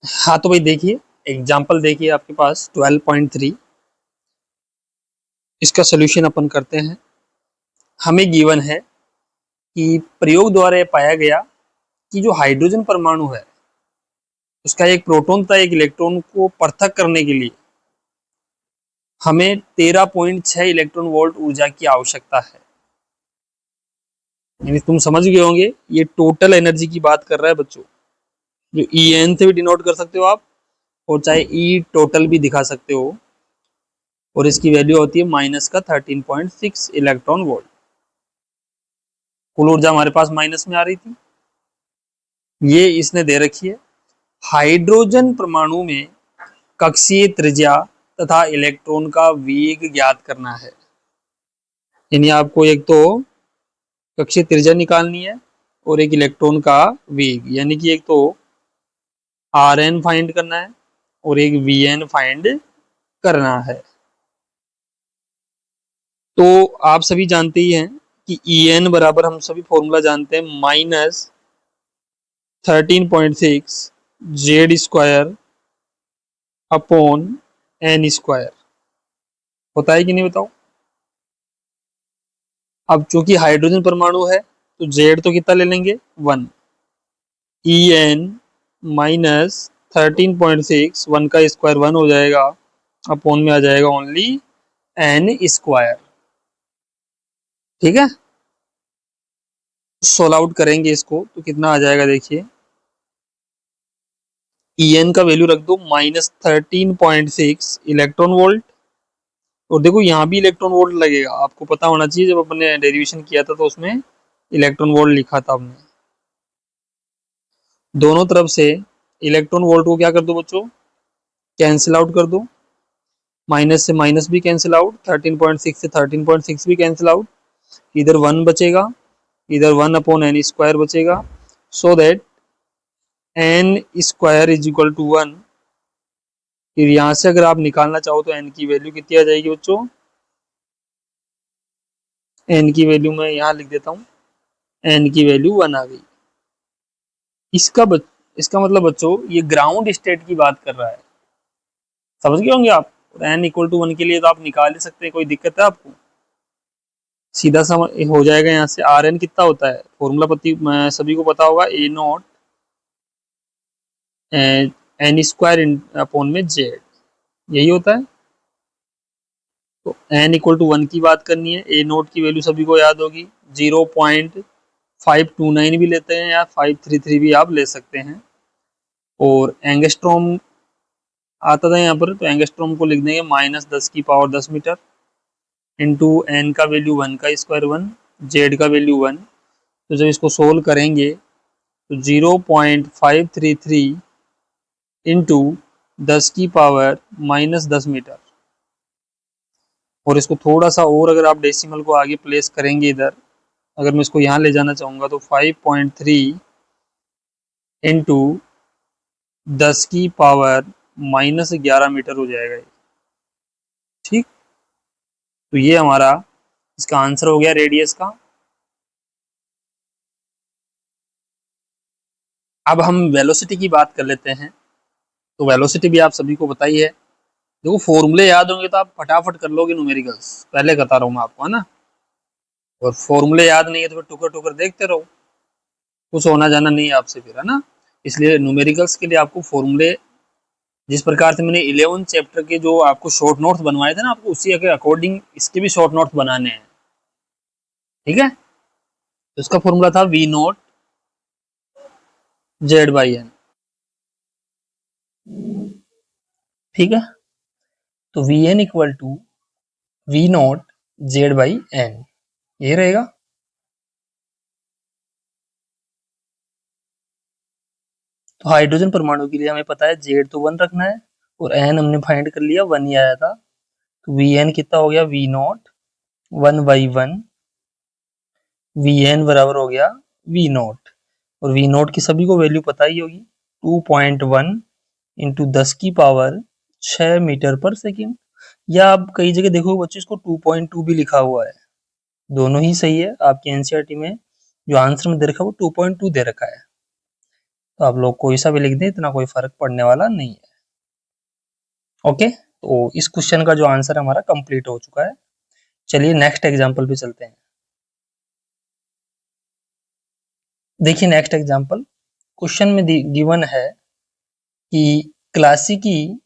हाँ तो भाई देखिए, एग्जाम्पल देखिए आपके पास 12.3। इसका सोल्यूशन अपन करते हैं। हमें गिवन है कि प्रयोग द्वारा यह पाया गया कि जो हाइड्रोजन परमाणु है उसका एक प्रोटॉन तथा एक इलेक्ट्रॉन को पृथक करने के लिए हमें 13.6 इलेक्ट्रॉन वोल्ट ऊर्जा की आवश्यकता है। यानी तुम समझ गए होंगे, ये टोटल एनर्जी की बात कर रहा है बच्चों। जो ई एन से भी डिनोट कर सकते हो आप, और चाहे ई टोटल भी दिखा सकते हो, और इसकी वैल्यू होती है माइनस का 13.6 इलेक्ट्रॉन वोल्ट। कुल ऊर्जा हमारे पास माइनस में आ रही थी, ये इसने दे रखी है। हाइड्रोजन परमाणु में कक्षीय त्रिज्या तथा इलेक्ट्रॉन का वेग ज्ञात करना है। यानी आपको एक तो कक्षीय त्रिज्या निकालनी है और एक इलेक्ट्रॉन का वेग, यानी कि एक तो आर एन फाइंड करना है और एक वी एन फाइंड करना है। तो आप सभी जानते ही हैं कि ई एन बराबर, हम सभी फॉर्मूला जानते हैं, minus 13.6 Z square upon n square होता है कि नहीं बताओ। अब चूंकि हाइड्रोजन परमाणु है तो जेड तो कितना ले लेंगे, 1। ई एन माइनस 13.6, 1 का स्क्वायर 1 हो जाएगा, अपॉन में आ जाएगा ओनली एन स्क्वायर। ठीक है, सोल्व आउट करेंगे इसको तो कितना आ जाएगा देखिए। ई एन का वैल्यू रख दो -13.6 इलेक्ट्रॉन वोल्ट, और देखो यहाँ भी इलेक्ट्रॉन वोल्ट लगेगा, आपको पता होना चाहिए, जब अपने डेरिवेशन किया था तो उसमें इलेक्ट्रॉन वोल्ट लिखा था हमने। दोनों तरफ से इलेक्ट्रॉन वोल्ट को क्या कर दो बच्चों, कैंसिल आउट कर दो। माइनस से माइनस भी कैंसिल आउट, 13.6 से 13.6 भी कैंसिल आउट। इधर 1 बचेगा, इधर 1 अपॉन एन स्क्वायर बचेगा, so that n square is equal to 1। फिर यहाँ से अगर आप निकालना चाहो तो एन की वैल्यू कितनी आ जाएगी बच्चों, एन की वैल्यू मैं यहाँ लिख देता हूँ, एन की वैल्यू 1 आ गई। इसका मतलब बच्चों ये ग्राउंड स्टेट की बात कर रहा है, समझ गए होंगे आप। एन इक्वल टू 1 के लिए तो आप निकाल ही सकते हैं, कोई दिक्कत है आपको, सीधा सा हो जाएगा। यहाँ से आर एन कितना होता है, फॉर्मूला सभी को पता होगा, ए नॉट एन स्क्वायर अपॉन में जेड, यही होता है। तो एन इक्वल टू 1 की बात करनी है, ए नोट की वैल्यू सभी को याद होगी, 0.529 भी लेते हैं या 533 भी आप ले सकते हैं। और एंगस्ट्रॉम आता था यहाँ पर, तो एंगस्ट्रॉम को लिख देंगे -10⁻10 मीटर इंटू एन का वैल्यू 1 का स्क्वायर 1, जेड का वैल्यू 1। तो जब इसको सोल्व करेंगे तो 0.533 इंटू 10⁻−10 मीटर, और इसको थोड़ा सा और अगर आप डेसिमल को आगे प्लेस करेंगे इधर, अगर मैं इसको यहाँ ले जाना चाहूँगा तो 5.3 इंटू 10⁻−11 मीटर हो जाएगा ये। ठीक, तो ये हमारा इसका आंसर हो गया रेडियस का। अब हम वेलोसिटी की बात कर लेते हैं। तो वेलोसिटी भी आप सभी को पता ही है, देखो फॉर्मूले याद होंगे तो आप फटाफट कर लोगे न्यूमेरिकल्स, पहले बता रहा हूँ मैं आपको, है ना। और फॉर्मूले याद नहीं है तो फिर टुकर टुकर देखते रहो, कुछ होना जाना नहीं है आपसे फिर, है ना। इसलिए न्यूमेरिकल्स के लिए आपको फॉर्मूले, जिस प्रकार से मैंने 11 चैप्टर के जो आपको शॉर्ट नोट्स बनवाए थे ना, आपको उसी के अकॉर्डिंग इसके भी शॉर्ट नोट्स बनाने हैं। ठीक है, तो इसका फॉर्मूला था v naught Z by n. ठीक है, तो v n equal to v naught Z by n, ये रहेगा। तो हाइड्रोजन परमाणु के लिए हमें पता है जेड तो 1 रखना है, और एन हमने फाइंड कर लिया, 1 ही आया था। तो वी एन कितना हो गया, वी नॉट 1/1, वी एन बराबर हो गया वी नॉट, और वी नॉट की सभी को वैल्यू पता ही होगी, 2.1 इंटू 10⁻6 मीटर पर सेकेंड। या आप कई जगह देखो बच्चों, इसको 2.2 भी लिखा हुआ है, दोनों ही सही है। आपके एनसीईआरटी में जो आंसर में दे रखा है वो 2.2 दे रखा है। तो आप लोग कोई सा भी लिख दें, इतना कोई फर्क पड़ने वाला नहीं है। ओके, तो इस क्वेश्चन का जो आंसर हमारा कंप्लीट हो चुका है। चलिए नेक्स्ट एग्जाम्पल पे चलते हैं। देखिए नेक्स्ट एग्जाम्पल, क्वेश्चन में गिवन है कि क्लासिकी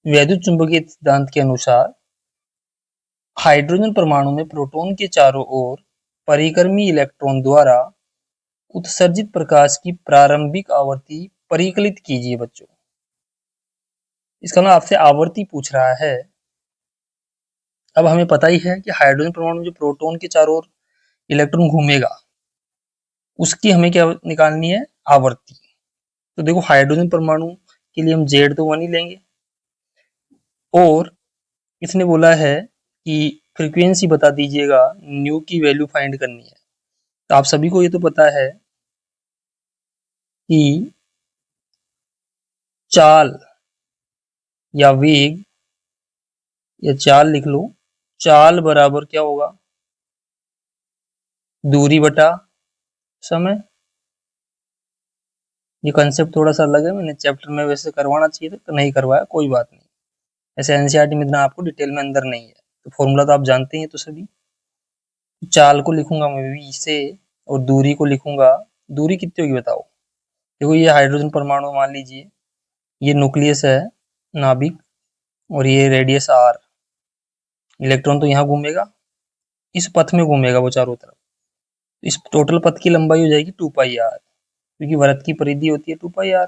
वैद्युत चुंबकीय सिद्धांत के अनुसार हाइड्रोजन परमाणु में प्रोटॉन के चारों ओर परिक्रमी इलेक्ट्रॉन द्वारा उत्सर्जित प्रकाश की प्रारंभिक आवृत्ति परिकलित कीजिए बच्चों। इसका ना आपसे आवृत्ति पूछ रहा है। अब हमें पता ही है कि हाइड्रोजन परमाणु में जो प्रोटॉन के चारों ओर इलेक्ट्रॉन घूमेगा, उसकी हमें क्या निकालनी है, आवृत्ति। तो देखो हाइड्रोजन परमाणु के लिए हम Z तो 1 ही लेंगे, और इसने बोला है कि फ्रीक्वेंसी बता दीजिएगा, न्यू की वैल्यू फाइंड करनी है। तो आप सभी को ये तो पता है कि चाल या वेग, या चाल लिख लो, चाल बराबर क्या होगा, दूरी बटा समय। ये कंसेप्ट थोड़ा सा अलग है, मैंने चैप्टर में वैसे करवाना चाहिए था तो नहीं करवाया, कोई बात नहीं। ऐसे एनसीईआरटी में इतना आपको डिटेल में अंदर नहीं है, तो फॉर्मूला तो आप जानते हैं तो सभी। चाल को लिखूंगा मैं v से, और दूरी को लिखूंगा, दूरी कितनी होगी बताओ। देखो ये हाइड्रोजन परमाणु मान लीजिए, ये न्यूक्लियस है, नाभिक, और ये रेडियस r। इलेक्ट्रॉन तो यहाँ घूमेगा, इस पथ में घूमेगा वो चारों तरफ। इस टोटल पथ की लंबाई हो जाएगी 2πr, क्योंकि वृत्त की परिधि होती है 2πr।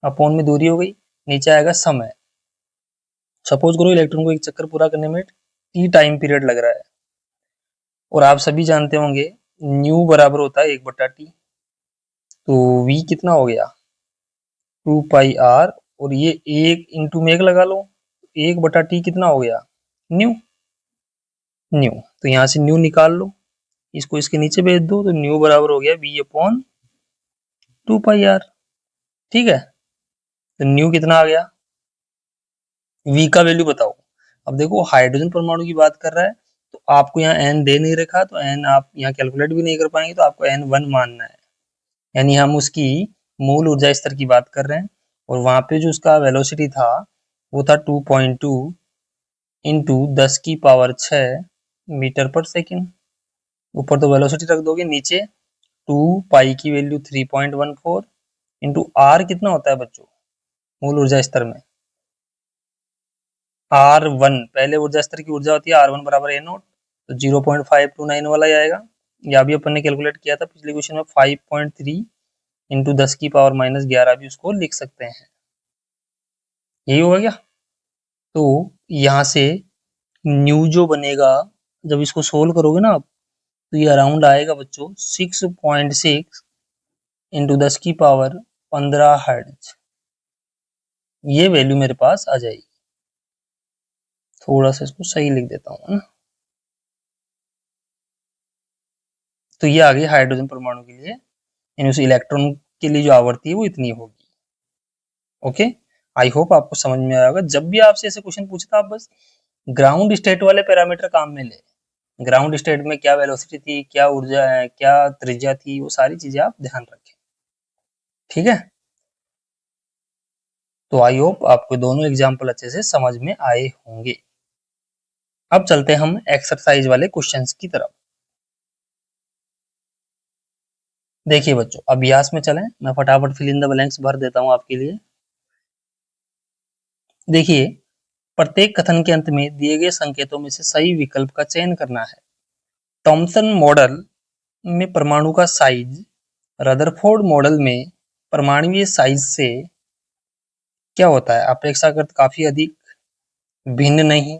अपॉन में दूरी हो गई, नीचे आएगा समय। सपोज करो इलेक्ट्रॉन को एक चक्कर पूरा करने में t टाइम पीरियड लग रहा है, और आप सभी जानते होंगे न्यू बराबर होता है 1/t। तो v कितना हो गया, 2πr, और ये 1 इंटू में 1 लगा लो, 1/t कितना हो गया, न्यू। न्यू तो यहाँ से न्यू निकाल लो, इसको इसके नीचे भेज दो, तो न्यू बराबर हो गया v/2πr। ठीक है, तो न्यू कितना आ गया, v का वैल्यू बताओ। अब देखो हाइड्रोजन परमाणु की बात कर रहा है, तो आपको यहाँ n दे नहीं रखा, तो n आप यहाँ कैलकुलेट भी नहीं कर पाएंगे, तो आपको n1 मानना है। यानी हम उसकी मूल ऊर्जा स्तर की बात कर रहे हैं, और वहां पे जो उसका वेलोसिटी था वो था 2.2 इंटू 10⁶ मीटर पर सेकेंड। ऊपर तो वेलोसिटी रख दोगे, नीचे 2 की वैल्यू 3.14 इंटू r कितना होता है बच्चों, मूल ऊर्जा स्तर में R1, पहले ऊर्जा स्तर की ऊर्जा होती है R1 बराबर A0, तो 0.529 वाला ही आएगा। या भी अपन ने कैलकुलेट किया था पिछले क्वेश्चन में, 5.3 इंटू 10⁻⁻11 भी उसको लिख सकते हैं। यही होगा क्या। तो यहाँ से न्यू जो बनेगा, जब इसको सोल्व करोगे ना आप, तो ये अराउंड आएगा बच्चों 6.6 इंटू 10⁻15 हर्ट्ज। ये वैल्यू मेरे पास आ जाएगी। थोड़ा सा इसको सही लिख देता हूँ ना। तो ये आ गई हाइड्रोजन परमाणु के लिए, यानी उस इलेक्ट्रॉन के लिए जो आवृत्ति है वो इतनी होगी। ओके, आई होप आपको समझ में आया होगा। जब भी आपसे ऐसे क्वेश्चन पूछता, आप बस ग्राउंड स्टेट वाले पैरामीटर काम में ले। ग्राउंड स्टेट में क्या वेलोसिटी थी, क्या ऊर्जा है, क्या त्रिज्या थी, वो सारी चीजें आप ध्यान रखें। ठीक है, तो आई होप आपको दोनों एग्जाम्पल अच्छे से समझ में आए होंगे। अब चलते हैं हम एक्सरसाइज वाले क्वेश्चंस की तरफ। देखिए बच्चों, अभ्यास में चलें, मैं फटाफट फिल इन द ब्लैंक्स भर देता हूं आपके लिए। देखिए, प्रत्येक कथन के अंत में दिए गए संकेतों में से सही विकल्प का चयन करना है। थॉमसन मॉडल में परमाणु का साइज रदरफोर्ड मॉडल में परमाणुीय साइज से क्या होता है, अपेक्षाकृत काफी अधिक, भिन्न नहीं,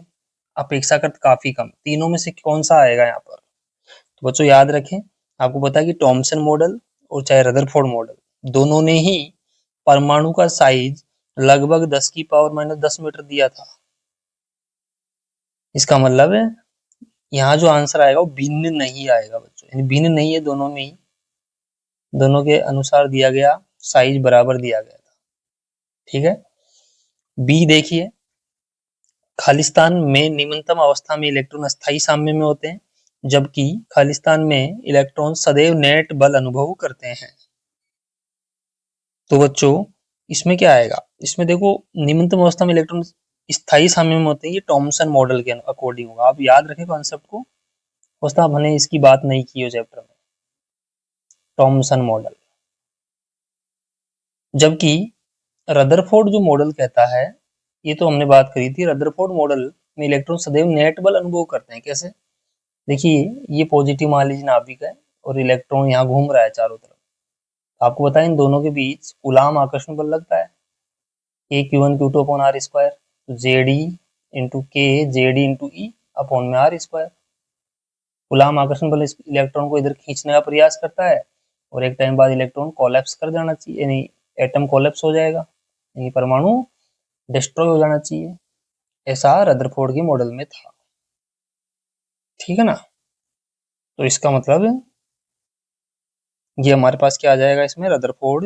अपेक्षाकृत काफी कम। तीनों में से कौन सा आएगा यहाँ पर। तो बच्चों याद रखें, आपको पता है कि थॉमसन मॉडल और चाहे रदरफोर्ड मॉडल, दोनों ने ही परमाणु का साइज लगभग 10⁻10 मीटर दिया था। इसका मतलब है यहाँ जो आंसर आएगा वो भिन्न नहीं आएगा बच्चों, यानी भिन्न नहीं है, दोनों में ही, दोनों के अनुसार दिया गया साइज बराबर दिया गया था। ठीक है, बी देखिए, खालिस्तान में निम्नतम अवस्था में इलेक्ट्रॉन अस्थायी साम्य में होते हैं, जबकि खालिस्तान में इलेक्ट्रॉन सदैव नेट बल अनुभव करते हैं। तो बच्चों इसमें क्या आएगा, इसमें देखो निम्नतम अवस्था में इलेक्ट्रॉन स्थायी समय में होते हैं, ये टॉमसन मॉडल के अकॉर्डिंग होगा। आप याद रखें कॉन्सेप्ट को, दोस्तों हमने इसकी बात नहीं की हो चैप्टर में, टॉमसन मॉडल। जबकि रदरफोर्ड जो मॉडल कहता है, ये तो हमने बात करी थी, रदरफोर्ड मॉडल में इलेक्ट्रॉन सदैव नेट बल अनुभव करते हैं। कैसे, देखिए ये पॉजिटिव मान लीजिए नाभिक है और इलेक्ट्रॉन यहाँ घूम रहा है चारों तरफ। आपको पता है इन दोनों के बीच कूलाम आकर्षण बल लगता है, ए Q1 Q2 upon r square, तो Z e into k Z e into e upon में आर स्क्वायर। कूलाम आकर्षण बल इलेक्ट्रॉन को इधर खींचने का प्रयास करता है और एक टाइम बाद इलेक्ट्रॉन कोलैप्स कर जाना चाहिए, यानी एटम कोलैप्स हो जाएगा, यानी परमाणु डिस्ट्रॉय हो जाना चाहिए। ऐसा रदरफोर्ड के मॉडल में था, ठीक है ना। तो इसका मतलब ये हमारे पास क्या आ जाएगा, इसमें रदरफोर्ड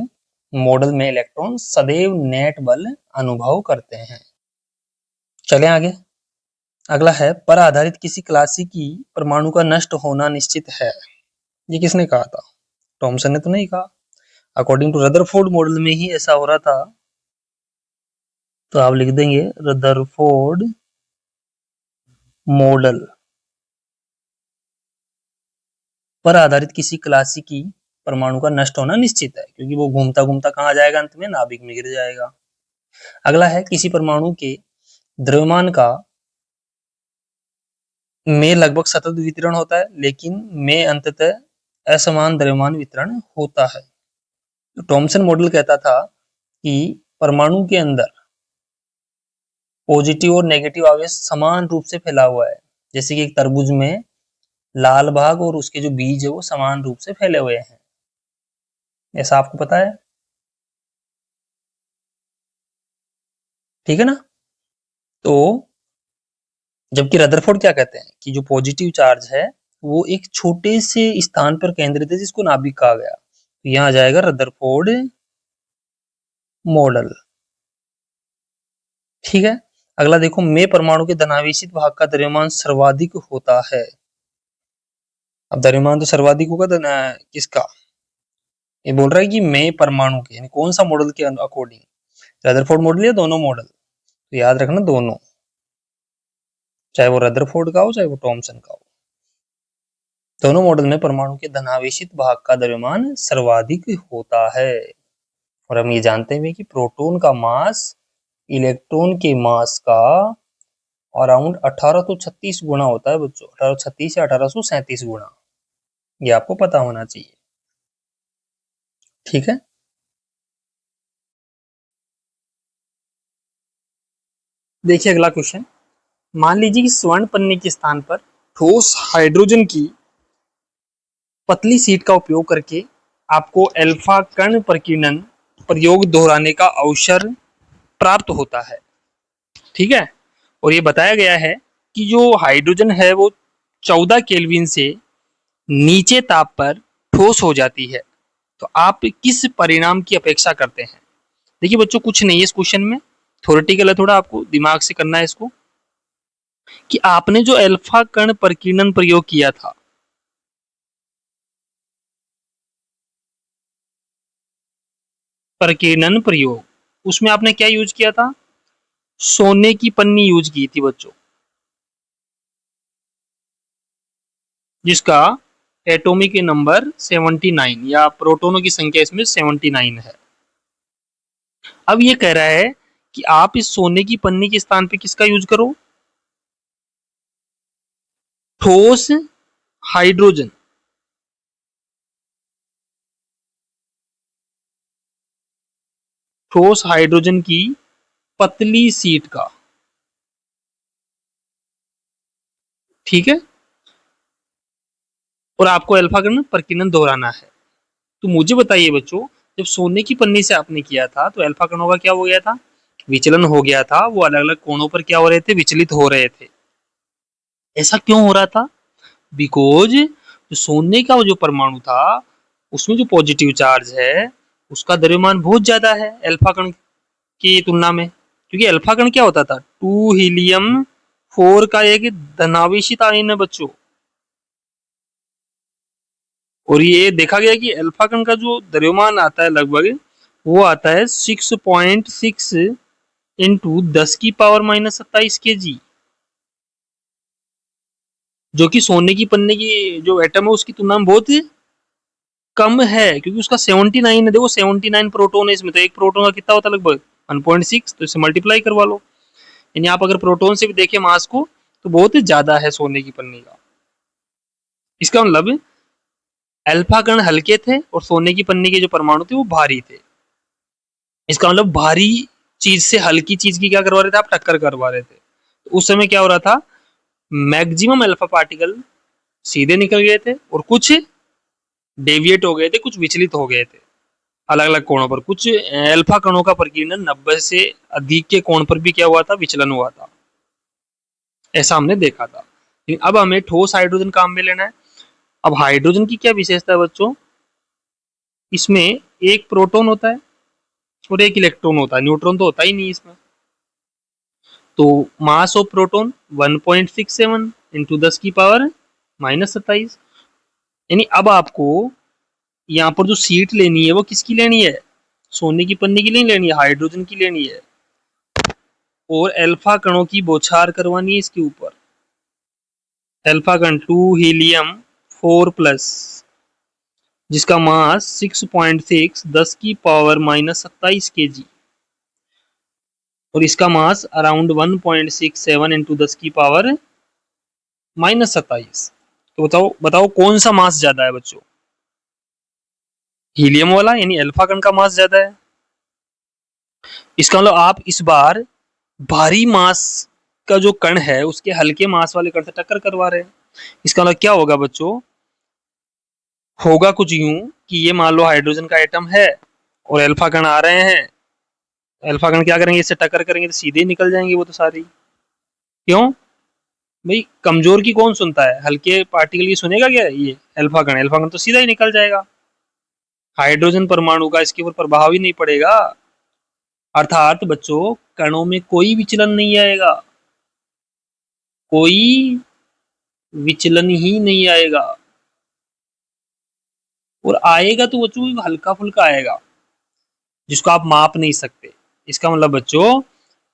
मॉडल में इलेक्ट्रॉन सदैव नेट बल अनुभव करते हैं। चलें आगे, अगला है पर आधारित किसी क्लासिकी परमाणु का नष्ट होना निश्चित है। ये किसने कहा था, थॉमसन ने तो नहीं कहा, अकॉर्डिंग टू रदरफोर्ड मॉडल में ही ऐसा हो रहा था। तो आप लिख देंगे रदरफोर्ड मॉडल पर आधारित किसी क्लासिकी परमाणु का नष्ट होना निश्चित है, क्योंकि वो घूमता घूमता कहाँ जाएगा, अंत में नाभिक में गिर जाएगा। अगला है किसी परमाणु के द्रव्यमान का में लगभग सतत वितरण होता है, लेकिन में अंततः असमान द्रव्यमान वितरण होता है। तो थॉमसन मॉडल कहता था कि परमाणु के अंदर पॉजिटिव और नेगेटिव आवेश समान रूप से फैला हुआ है, जैसे कि एक तरबूज में लाल भाग और उसके जो बीज है वो समान रूप से फैले हुए हैं, ऐसा आपको पता है, ठीक है ना। तो जबकि रदरफोर्ड क्या कहते हैं कि जो पॉजिटिव चार्ज है वो एक छोटे से स्थान पर केंद्रित है, जिसको नाभिक कहा गया। तो यहाँ आ जाएगा रदरफोर्ड मॉडल, ठीक है। अगला देखो, में परमाणु के धनावेशित भाग का द्रव्यमान सर्वाधिक होता है। अब द्रव्यमान तो सर्वाधिक होगा किसका, ये बोल रहा है कि में परमाणु के, यानी कौन सा मॉडल के अकॉर्डिंग, रदरफोर्ड मॉडल या दोनों मॉडल। तो याद रखना दोनों, चाहे वो रदरफोर्ड का हो चाहे वो थॉमसन का हो, दोनों मॉडल में परमाणु के धनावेशित भाग का द्रव्यमान सर्वाधिक होता है। और हम ये जानते हैं कि प्रोटॉन का मास इलेक्ट्रॉन के मास का अराउंड 1836 गुना होता है बच्चों, 1836 या 1837 गुना, ये आपको पता होना चाहिए, ठीक है। देखिए अगला क्वेश्चन, मान लीजिए कि स्वर्ण पन्ने के स्थान पर ठोस हाइड्रोजन की पतली सीट का उपयोग करके आपको अल्फा कण प्रकीर्णन प्रयोग दोहराने का अवसर प्राप्त होता है, ठीक है। और ये बताया गया है कि जो हाइड्रोजन है वो 14 केल्विन से नीचे ताप पर ठोस हो जाती है। तो आप किस परिणाम की अपेक्षा करते हैं। देखिए बच्चों कुछ नहीं है इस क्वेश्चन में, थ्योरेटिकल है थोड़ा, आपको दिमाग से करना है इसको, कि आपने जो अल्फा कण प्रकीर्णन प्रयोग किया था, प्रकीर्णन प्रयोग, उसमें आपने क्या यूज किया था, सोने की पन्नी यूज की थी बच्चों, जिसका एटॉमिक नंबर 79 या प्रोटॉनों की संख्या इसमें 79 है। अब ये कह रहा है कि आप इस सोने की पन्नी के स्थान पे किसका यूज करो, ठोस हाइड्रोजन, ठोस हाइड्रोजन की पतली सीट का, ठीक है। और आपको अल्फा कण प्रकीर्णन दोहराना है। तो मुझे बताइए बच्चों, जब सोने की पन्नी से आपने किया था तो अल्फा कणों का क्या हो गया था, विचलन हो गया था, वो अलग अलग कोणों पर क्या हो रहे थे, विचलित हो रहे थे। ऐसा क्यों हो रहा था, बिकॉज जो सोने का जो परमाणु था उसमें जो पॉजिटिव चार्ज है उसका द्रव्यमान बहुत ज्यादा है अल्फा कण की तुलना में, क्योंकि अल्फा कण क्या होता था, 2 हीलियम 4 का एक धनावेशित आयन है बच्चों, और ये देखा गया कि अल्फा कण का जो द्रव्यमान आता है लगभग वो आता है 6.6 इंटू 10⁻⁻27 kg, जो कि सोने की पन्ने की जो एटम है उसकी तुलना में बहुत कम है, क्योंकि उसका 79 है। देखो 79 प्रोटॉन है इसमें, तो एक प्रोटॉन का कितना होता है लगभग 1.6, तो इसे मल्टीप्लाई करवा लो। यानी आप अगर प्रोटॉन से भी देखें मास को तो बहुत ही ज्यादा है सोने की पन्नी का। इसका मतलब अल्फा कण हल्के थे और सोने की पन्नी के जो परमाणु थे वो भारी थे। इसका मतलब भारी चीज से हल्की चीज की क्या करवा रहे थे आप, टक्कर करवा रहे थे। तो उस समय क्या हो रहा था, मैक्सिमम अल्फा पार्टिकल सीधे निकल गए थे और कुछ डेविएट हो गए थे, कुछ विचलित हो गए थे अलग अलग कोणों पर। कुछ अल्फा कणों का प्रकीर्णन 90 से अधिक के कोण पर भी क्या हुआ था, विचलन हुआ था, ऐसा हमने देखा था। लेकिन अब हमें ठोस हाइड्रोजन काम में लेना है। अब हाइड्रोजन की क्या विशेषता है बच्चों, इसमें एक प्रोटॉन होता है और एक इलेक्ट्रॉन होता है, न्यूट्रॉन तो होता ही नहीं इसमें। तो मास ऑफ प्रोटॉन 1.67 इंटू 10⁻⁻27। यानी अब आपको यहाँ पर जो सीट लेनी है वो किसकी लेनी है, सोने की पन्नी की नहीं लेनी है, हाइड्रोजन की लेनी है। और अल्फा कणों की बौछार करवानी है इसके ऊपर। अल्फा कण 2 हीलियम 4+, जिसका मास 6.6 10⁻⁻27 kg, और इसका मास अराउंड 1.67 इंटू 10⁻⁻27। तो बताओ बताओ कौन सा मास ज्यादा है बच्चों, हीलियम वाला यानी अल्फा कण का मास ज्यादा है। इसका मतलब आप इस बार भारी मास का जो कण है उसके हल्के मास वाले कण से टक्कर करवा रहे हैं। इसका मतलब क्या होगा बच्चों, होगा कुछ यूं कि ये मान लो हाइड्रोजन का एटम है और अल्फा कण आ रहे हैं। अल्फा कण क्या करेंगे, इससे टक्कर करेंगे तो सीधे ही निकल जाएंगे वो तो सारी। क्यों भाई, कमजोर की कौन सुनता है, हल्के पार्टिकल की सुनेगा क्या ये अल्फा कण, अल्फा कण तो सीधा ही निकल जाएगा। हाइड्रोजन परमाणु का इसके ऊपर प्रभाव ही नहीं पड़ेगा। अर्थात बच्चों कणों में कोई विचलन नहीं आएगा, कोई विचलन ही नहीं आएगा। और आएगा तो बच्चों हल्का फुल्का आएगा जिसको आप माप नहीं सकते। इसका मतलब बच्चों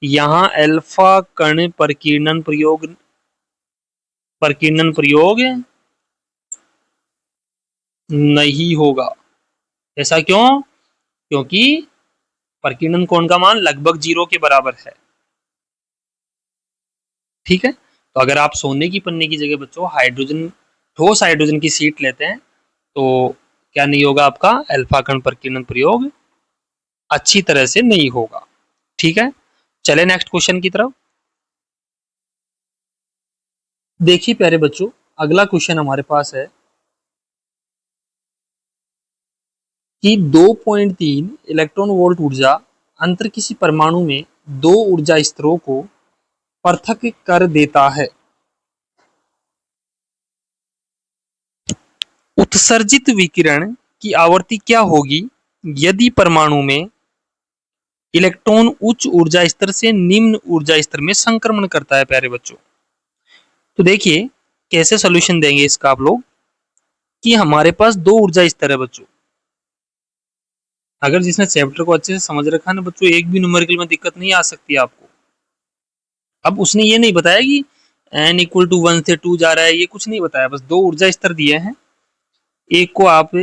यहाँ अल्फा कण प्रकीर्णन प्रयोग नहीं होगा। ऐसा क्यों, क्योंकि प्रकीर्णन कोण का मान लगभग 0 के बराबर है। ठीक है, तो अगर आप सोने की पन्नी की जगह बच्चों हाइड्रोजन, ठोस हाइड्रोजन की सीट लेते हैं तो क्या नहीं होगा, आपका अल्फा कण प्रकीर्णन प्रयोग अच्छी तरह से नहीं होगा। ठीक है, चले नेक्स्ट क्वेश्चन की तरफ। देखिए प्यारे बच्चों, अगला क्वेश्चन हमारे पास है कि 2.3 इलेक्ट्रॉन वोल्ट ऊर्जा अंतर किसी परमाणु में दो ऊर्जा स्तरों को पृथक कर देता है। उत्सर्जित विकिरण की आवृत्ति क्या होगी यदि परमाणु में इलेक्ट्रॉन उच्च ऊर्जा स्तर से निम्न ऊर्जा स्तर में संक्रमण करता है। प्यारे बच्चों, तो देखिए कैसे सॉल्यूशन देंगे इसका आप लोग, कि हमारे पास दो ऊर्जा स्तर है बच्चों। अगर जिसने चैप्टर को अच्छे से समझ रखा है ना बच्चों, एक भी न्यूमेरिकल में दिक्कत नहीं आ सकती आपको। अब उसने ये नहीं बताया कि n इक्वल टू 1 से 2 जा रहा है, ये कुछ नहीं बताया, बस दो ऊर्जा स्तर दिए हैं। एक को आप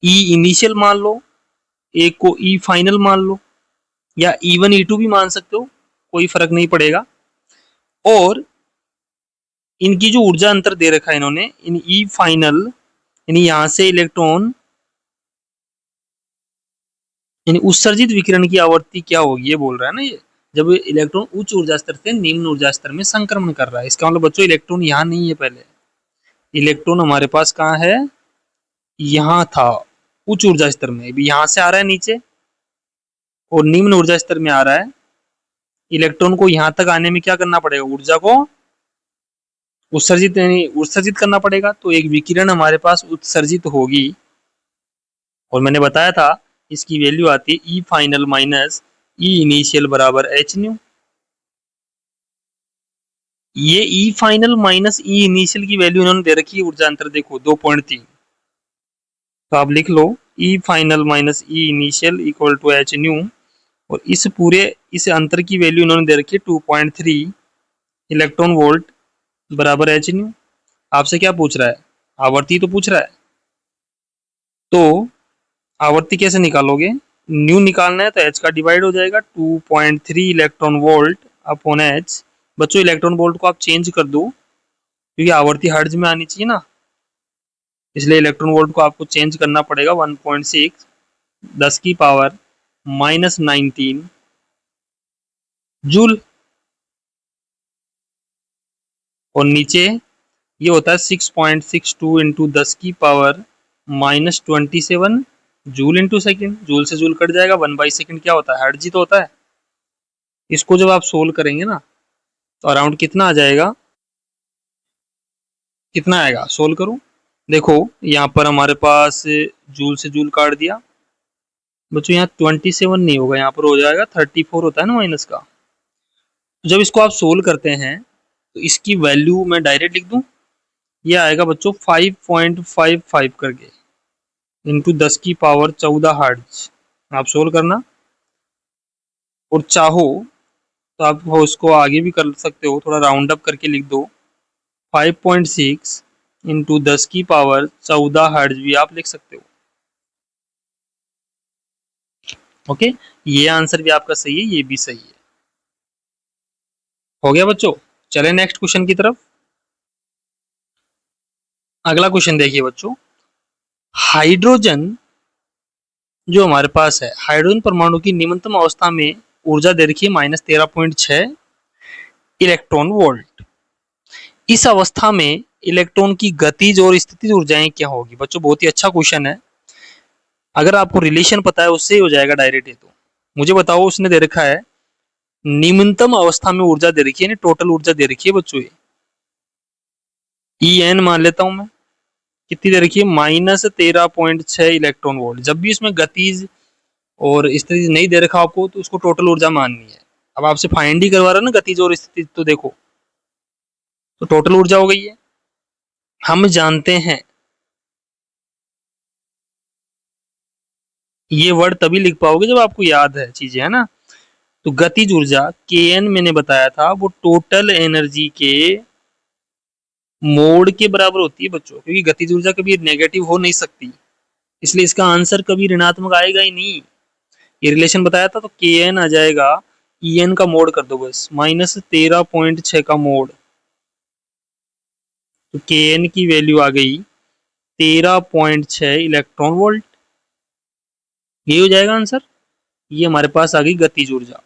ई इनिशियल मान लो, एक को ई फाइनल मान लो, या E1 E2 भी मान सकते हो, कोई फर्क नहीं पड़ेगा। और इनकी जो ऊर्जा अंतर दे रखा है इन्होंने, इन ई फाइनल यानी यहां से इलेक्ट्रॉन यानी उत्सर्जित विकिरण की आवृत्ति क्या होगी, ये बोल रहा है ना ये, जब इलेक्ट्रॉन उच्च ऊर्जा स्तर से निम्न ऊर्जा स्तर में संक्रमण कर रहा है। इसका मतलब बच्चों इलेक्ट्रॉन यहाँ नहीं है, पहले इलेक्ट्रॉन हमारे पास कहाँ है, यहाँ था उच्च ऊर्जा स्तर में, अभी यहाँ से आ रहा है नीचे और निम्न ऊर्जा स्तर में आ रहा है। इलेक्ट्रॉन को यहाँ तक आने में क्या करना पड़ेगा, ऊर्जा को उत्सर्जित यानी उत्सर्जित करना पड़ेगा। तो एक विकिरण हमारे पास उत्सर्जित होगी, और मैंने बताया था इसकी वैल्यू आती है ई फाइनल माइनस ई इनिशियल बराबर एच न्यू। ये ई फाइनल माइनस ई इनिशियल की वैल्यू इन्होंने दे रखी है ऊर्जा अंतर, देखो 2.3। तो आप लिख लो E final minus E initial equal to H nu, और इस अंतर की वैल्यू इन्होंने दे रखी है 2.3 इलेक्ट्रॉन वोल्ट बराबर एच न्यू। आपसे क्या पूछ रहा है? आवर्ती तो पूछ रहा है। तो आवर्ती कैसे निकालोगे? न्यू निकालना है तो एच का डिवाइड हो जाएगा, 2.3 इलेक्ट्रॉन वोल्ट अपॉन एच। बच्चों इलेक्ट्रॉन वोल्ट को आप चेंज कर दो, क्योंकि आवर्ती हर्ट्ज में आनी चाहिए ना, इसलिए इलेक्ट्रॉन वोल्ट को आपको चेंज करना पड़ेगा। 1.6 10 की पावर -19 जूल, और नीचे ये होता है 6.62 इंटू 10 की power -27 joule into second. Joule से जूल कट जाएगा, 1/सेकेंड क्या होता है? हर्ट्ज ही तो होता है। इसको जब आप सोल्व करेंगे ना तो अराउंड कितना आ जाएगा? कितना आएगा? सोल्व करो। देखो यहाँ पर हमारे पास जूल से जूल काट दिया बच्चों, यहाँ 27 नहीं होगा, यहाँ पर हो जाएगा 34 होता है ना माइनस का। तो जब इसको आप सोल्व करते हैं तो इसकी वैल्यू मैं डायरेक्ट लिख दूं, ये आएगा बच्चों 5.55 करके इंटू 10 की पावर 14 हर्ट्ज। आप सोल्व करना, और चाहो तो आप उसको आगे भी कर सकते हो, थोड़ा राउंड अप करके लिख दो। 5.6 इंटू 10 की पावर 14 हर्ट्ज भी आप लिख सकते हो। ओके, ये आंसर भी आपका सही है, ये भी सही है। हो गया बच्चों? चले नेक्स्ट क्वेश्चन की तरफ। अगला क्वेश्चन देखिए बच्चों, हाइड्रोजन जो हमारे पास है, हाइड्रोजन परमाणु की निम्नतम अवस्था में ऊर्जा दे रखी है -13.6 इलेक्ट्रॉन वोल्ट। इस अवस्था में इलेक्ट्रॉन की गतिज और स्थितिज ऊर्जाएं क्या होगी? बच्चों बहुत ही अच्छा क्वेश्चन है, अगर आपको रिलेशन पता है उससे ही हो जाएगा डायरेक्ट। ये तो मुझे बताओ, उसने दे रखा है निम्नतम अवस्था में ऊर्जा दे रखी है, टोटल ऊर्जा दे रखी है बच्चों, ये ई एन मान लेता हूं मैं। कितनी दे रखी है? -13.6 इलेक्ट्रॉन वोल्ट। जब भी इसमें गतिज और स्थिति नहीं दे रखा आपको तो उसको टोटल ऊर्जा माननी है। अब आपसे फाइंड ही करवा रहा है ना गतिज और स्थिति, तो देखो तो टोटल ऊर्जा हो गई है। हम जानते हैं, ये वर्ड तभी लिख पाओगे जब आपको याद है चीजें, है ना। तो गतिज ऊर्जा के एन मैंने बताया था, वो टोटल एनर्जी के मोड के बराबर होती है बच्चों, क्योंकि गतिज ऊर्जा कभी नेगेटिव हो नहीं सकती, इसलिए इसका आंसर कभी ऋणात्मक आएगा ही नहीं। ये रिलेशन बताया था, तो के एन आ जाएगा, ई एन का मोड कर दो बस, -13.6 का मोड, तो के एन की वैल्यू आ गई 13.6 इलेक्ट्रॉन वोल्ट। ये हो जाएगा आंसर। ये हमारे पास आ गई गतिज ऊर्जा।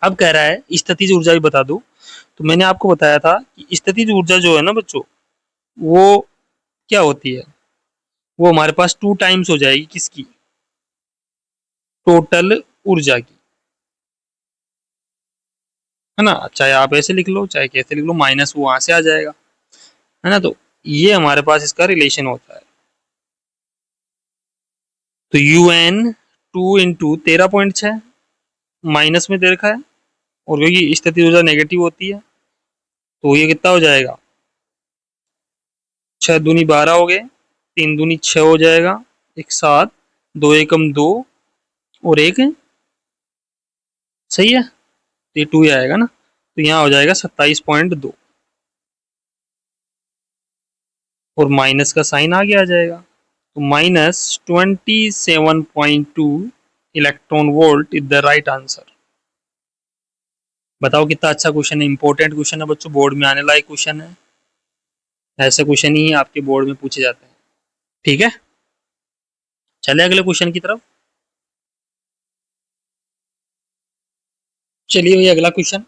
अब कह रहा है स्थितिज ऊर्जा भी बता दो। तो मैंने आपको बताया था कि स्थितिज ऊर्जा जो है ना बच्चों, वो क्या होती है? वो हमारे पास 2 टाइम्स हो जाएगी, किसकी? टोटल ऊर्जा की, है ना। चाहे आप ऐसे लिख लो चाहे कैसे लिख लो, माइनस वहां से आ जाएगा, है ना। तो ये हमारे पास इसका रिलेशन होता है। तो यू एन 2 × 13.6 माइनस में दे रखा है, और क्योंकि स्थिति ऊर्जा नेगेटिव होती है तो ये कितना हो जाएगा? 6 दूनी 12 हो गए, 3 दूनी 6 हो जाएगा, एक 7, 2 एकम 2, और एक सही है, तो ये 2 ही आएगा ना। तो यहाँ हो जाएगा 27.2, और माइनस का साइन आगे आ जाएगा, तो -27.2 electron volt is the right answer. बताओ कितना अच्छा क्वेश्चन है, इंपॉर्टेंट क्वेश्चन है बच्चों, बोर्ड में आने लायक क्वेश्चन है। ऐसे क्वेश्चन ही आपके बोर्ड में पूछे जाते हैं। ठीक है, चले अगले क्वेश्चन की तरफ। चलिए भैया अगला क्वेश्चन।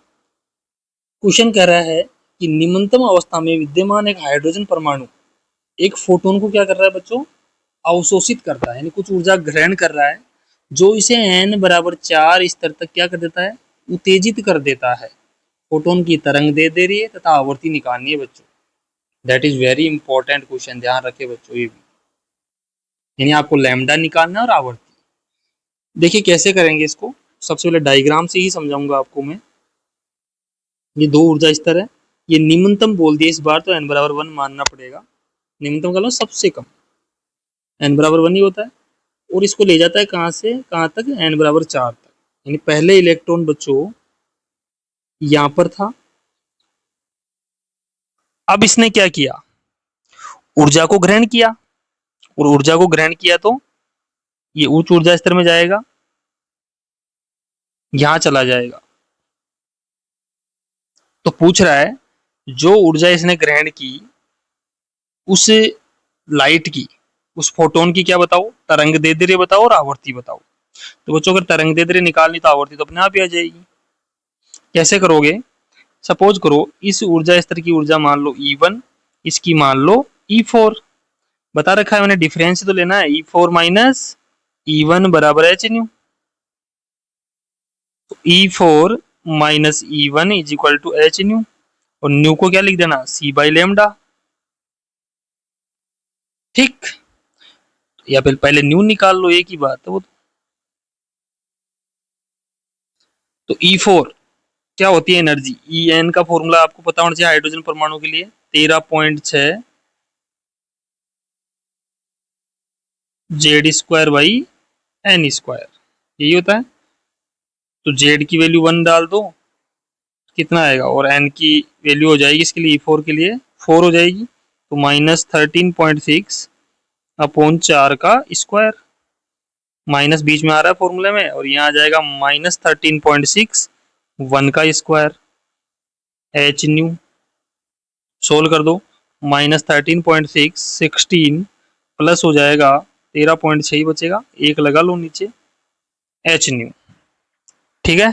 क्वेश्चन कह रहा है कि निम्नतम अवस्था में विद्यमान एक हाइड्रोजन परमाणु एक फोटोन को क्या कर रहा है बच्चों? अवशोषित करता है, यानी कुछ ऊर्जा ग्रहण कर रहा है, जो इसे n बराबर 4 स्तर तक क्या कर देता है? उत्तेजित कर देता है। फोटोन की तरंग दे रही है तथा आवर्ती निकालनी है बच्चों। That is very important question, ध्यान रखे बच्चों ये भी। यानी आपको लैम्डा निकालना है और आवर्ती। देखिए कैसे करेंगे इसको, सबसे पहले डायग्राम से ही समझाऊंगा आपको मैं। ये दो ऊर्जा स्तर है, ये निम्नतम बोल दिया इस बार, तो n बराबर 1 मानना पड़ेगा। निम्नतम का मतलब सबसे कम, n बराबर 1 ही होता है। और इसको ले जाता है कहाँ से कहाँ तक, n बराबर 4 तक। यानी पहले इलेक्ट्रॉन बच्चों यहां पर था, अब इसने क्या किया, ऊर्जा को ग्रहण किया, और ऊर्जा को ग्रहण किया तो ये उच्च ऊर्जा स्तर में जाएगा, यहां चला जाएगा। तो पूछ रहा है जो ऊर्जा इसने ग्रहण की उस लाइट की, उस फोटोन की क्या बताओ, तरंग दैर्ध्य बताओ और आवर्ती बताओ। तो बच्चों अगर तरंग दैर्ध्य निकालनी तो आवर्ती तो अपने आप ही आ जाएगी। कैसे करोगे, सपोज करो इस ऊर्जा स्तर की ऊर्जा मान लो E1, इसकी मान लो E4। बता रखा है मैंने, डिफरेंस तो लेना है, E4 माइनस E1 बराबर एच न्यू। तो E4 माइनस E1 is equal to H nu, और न्यू को क्या लिख देना, C बाई लेमडा। ठीक, या फिर पहले न्यू निकाल लो, एक ही बात है वो। तो E4 क्या होती है एनर्जी, En का फॉर्मूला आपको पता होना चाहिए हाइड्रोजन परमाणु के लिए, 13.6 Z square by n square, यही होता है। तो जेड की वैल्यू 1 डाल दो, कितना आएगा, और एन की वैल्यू हो जाएगी इसके लिए, E4 के लिए 4 हो जाएगी। तो -13.6 अपॉन 4 का स्क्वायर, माइनस बीच में आ रहा है फॉर्मूले में, और यहाँ आ जाएगा -13.6 1 का स्क्वायर एच न्यू। सोल्व कर दो, -13.6 16 प्लस हो जाएगा 13.6 ही बचेगा, एक लगा लो नीचे, एच न्यू। ठीक है,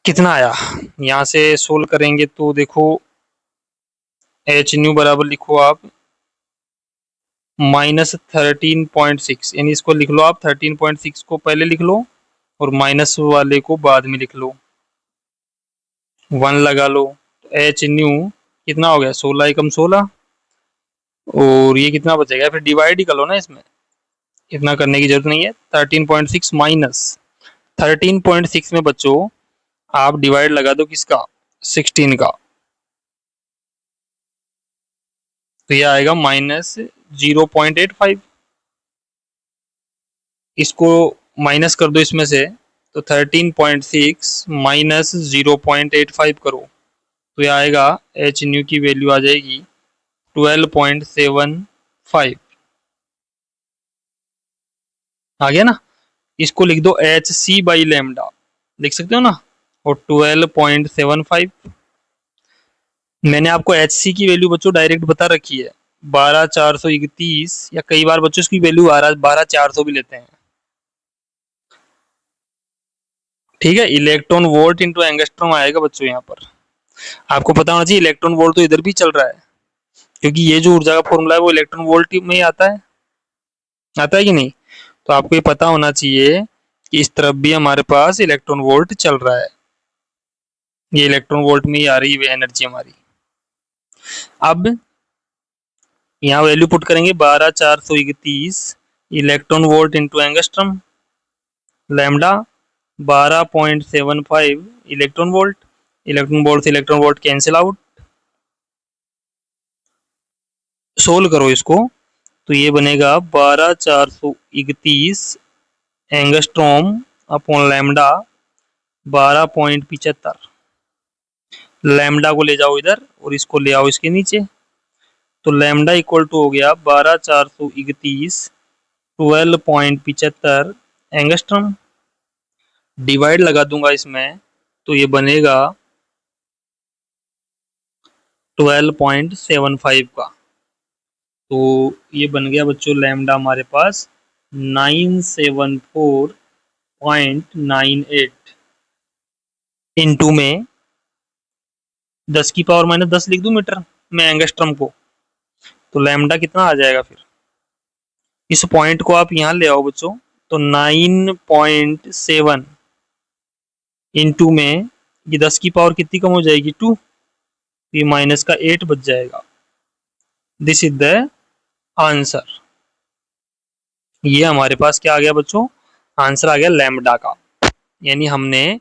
कितना आया, यहां से सोल्व करेंगे तो देखो एच न्यू बराबर लिखो आप -13.6, यानी इसको लिख लो आप 13.6 को पहले लिख लो और माइनस वाले को बाद में लिख लो, 1 लगा लो। तो एच न्यू कितना हो गया, 16 एकम 16, और ये कितना बचेगा, फिर डिवाइड ही कर लो ना इसमें, इतना करने की जरूरत नहीं है। 13.6 माइनस 13.6 में बच्चों आप डिवाइड लगा दो किसका, 16 का, तो ये आएगा -0.85। इसको माइनस कर दो इसमें से, तो 13.6 माइनस 0.85 करो, तो ये आएगा एच न्यू की वैल्यू आ जाएगी 12.75। आ गया ना, इसको लिख दो एच सी बाई लेमडा, लिख सकते हो ना, और 12.75। मैंने आपको एच सी की वैल्यू बच्चों डायरेक्ट बता रखी है, 12,431, या कई बार बच्चों इसकी वैल्यू 12,400 भी लेते हैं। ठीक है, इलेक्ट्रॉन वोल्ट इंटू एंगस्ट्रॉम आएगा बच्चों यहाँ पर। आपको पता होना चाहिए इलेक्ट्रॉन वोल्ट तो इधर भी चल रहा है, क्योंकि ये जो ऊर्जा का फॉर्मूला है वो इलेक्ट्रॉन वोल्ट में ही आता है, आता है कि नहीं। तो आपको ये पता होना चाहिए कि इस तरफ भी हमारे पास इलेक्ट्रॉन वोल्ट चल रहा है, ये इलेक्ट्रॉन वोल्ट में ही आ रही है एनर्जी हमारी। अब यहाँ वैल्यू पुट करेंगे 12,431 electron volt into angstrom, lambda 12.75 electron volt, electron volt से electron volt cancel out. Solve करो इसको, तो ये बनेगा 12,431 एंगस्ट्रॉम अपॉन लैम्डा 12.75। लैम्डा को ले जाओ इधर और इसको ले आओ इसके नीचे, तो लैम्डा इक्वल टू हो गया 12,431 12.75 एंगस्ट्रम। डिवाइड लगा दूंगा इसमें, तो ये बनेगा 12.75 का। तो ये बन गया बच्चों लैम्डा हमारे पास 974.98 इंटू में 10 की पावर -10 लिख दूं मीटर में एंगस्ट्रम को, तो लैम्डा कितना आ जाएगा फिर। इस पॉइंट को आप यहाँ ले आओ बच्चों, तो 9.7 इंटू में ये 10 की पावर कितनी कम हो जाएगी 2, ये माइनस का 8 बच जाएगा। This is the answer. ये हमारे पास क्या आ गया बच्चों, आंसर आ गया लैम्डा का। यानी हमने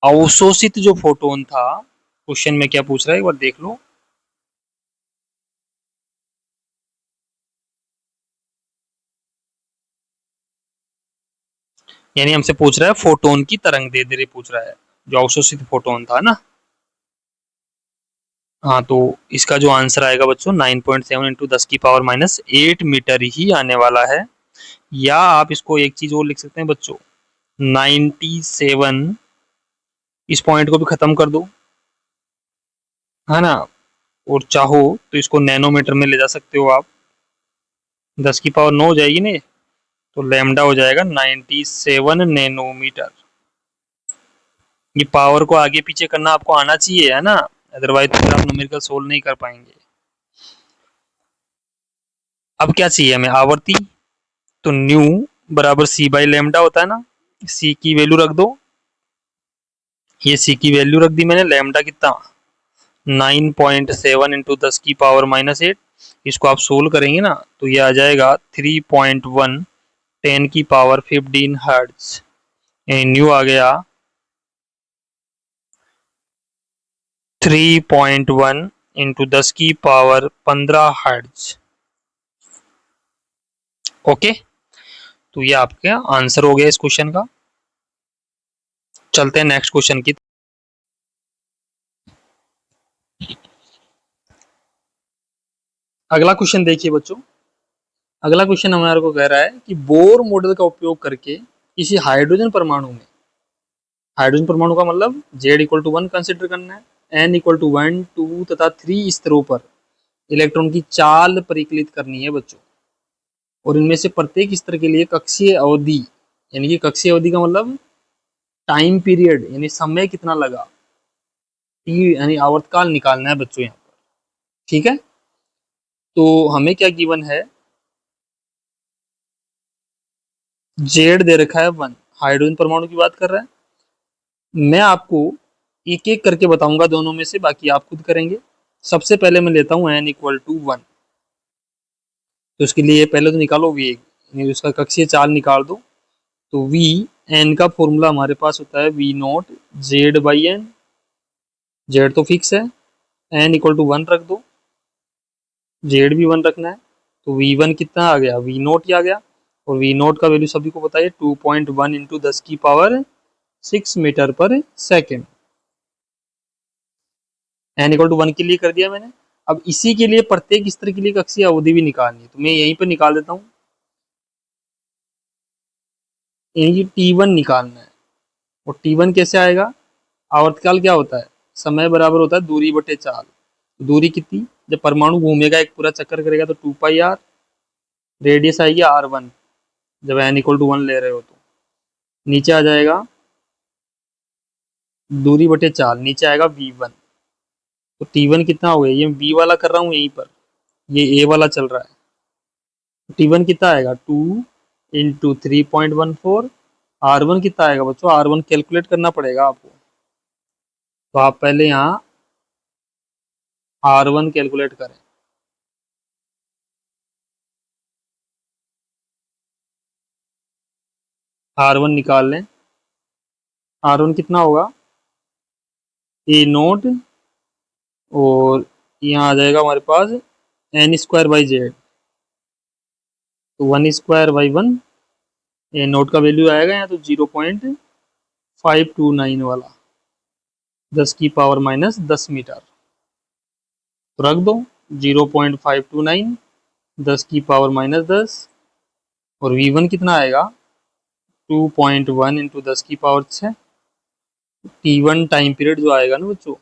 अवशोषित जो फोटोन था, क्वेश्चन में क्या पूछ रहा है एक बार देख लो। यानी हमसे पूछ रहा है फोटोन की तरंग दैर्ध्य पूछ रहा है, जो अवशोषित फोटोन था ना। हाँ, तो इसका जो आंसर आएगा बच्चों 9.7 इंटू 10⁻⁸ मीटर ही आने वाला है। या आप इसको एक चीज और लिख सकते हैं बच्चों, 97, इस पॉइंट को भी खत्म कर दो, है ना। और चाहो तो इसको नैनोमीटर में ले जा सकते हो आप, 10⁻9 हो जाएगी ना, तो लैम्डा हो जाएगा 97 नैनोमीटर। ये पावर को आगे पीछे करना आपको आना चाहिए, है ना, अदरवाइज तो फिर आप न्यूमेरिकल सोल्व नहीं कर पाएंगे। अब क्या चाहिए हमें, आवर्ती। तो न्यू बराबर सी बाई लैम्डा होता है ना, सी की वैल्यू रख दो, ये सी की वैल्यू रख दी मैंने, लैम्डा कितना 9.7 इंटू 10⁻⁸। इसको आप सोल्व करेंगे ना तो ये आ जाएगा 3.1 10⁻15 हर्ट्ज। न्यू आ गया 3.1 इंटू 10⁻15 हर्ट्ज। ओके, तो ये आपका आंसर हो गया इस क्वेश्चन का। चलते हैं नेक्स्ट क्वेश्चन की। अगला क्वेश्चन देखिए बच्चों। अगला क्वेश्चन हमारे को कह रहा है कि बोर मॉडल का उपयोग करके किसी हाइड्रोजन परमाणु में, हाइड्रोजन परमाणु का मतलब Z=1 कंसिडर करना है, N=1, 2 तथा 3 स्तरों पर इलेक्ट्रॉन की चाल परिकलित करनी है बच्चों। और इनमें से प्रत्येक स्तर के लिए कक्षीय अवधि, यानी कि कक्षीय अवधि का मतलब टाइम पीरियड, यानी समय कितना लगा, यानी आवर्तकाल निकालना है बच्चों यहाँ पर। ठीक है, तो हमें क्या गिवन है, जेड दे रखा है 1, हाइड्रोजन परमाणु की बात कर रहा है। मैं आपको एक एक करके बताऊंगा दोनों में से, बाकी आप खुद करेंगे। सबसे पहले मैं लेता हूं N=1, तो उसके लिए पहले तो निकालो V, यानी उसका कक्षीय चाल निकाल दो। तो V, N का फॉर्मूला हमारे पास होता है V0 Z/N, Z तो फिक्स है, N=1 रख दो, Z भी 1 रखना है। तो V1 कितना आ गया, V0 ही आ गया। और V0 का वैल्यू सभी को पता है 2.1 इंटू 10⁻6 मीटर पर सेकेंड। N=1 के लिए कर दिया मैंने। अब इसी के लिए प्रत्येक स्तर के लिए कक्षीय अवधि भी निकालनी है, तो मैं यहीं पर निकाल देता हूँ। यानी T1 निकालना है। और T1 कैसे आएगा, आवर्तकाल क्या होता है, समय बराबर होता है दूरी बटे चाल। दूरी कितनी, जब परमाणु घूमेगा एक पूरा चक्कर करेगा तो 2πr, रेडियस आएगी R1 जब N=1 ले रहे हो। तो नीचे आ जाएगा दूरी बटे चाल, नीचे आएगा V1। तो T1 कितना हो गया, ये V वाला कर रहा हूँ यहीं पर, ये A वाला चल रहा है। T1 कितना आएगा 2 इंटू 3.14। R1 कितना आएगा बच्चों, R1 कैलकुलेट करना पड़ेगा आपको, तो आप पहले यहाँ R1 कैलकुलेट करें। R1 निकाल लें, R1 कितना होगा A0, और यहाँ आ जाएगा हमारे पास N²/Z, तो 1²/1, A0 का वैल्यू आएगा यहाँ तो 0.529 वाला, 10⁻⁻10 मीटर। तो रख दो 0.529, 10⁻⁻10, और V1 कितना आएगा 2.1 इंटू 10⁻6। T1 टाइम पीरियड जो आएगा ना बच्चों,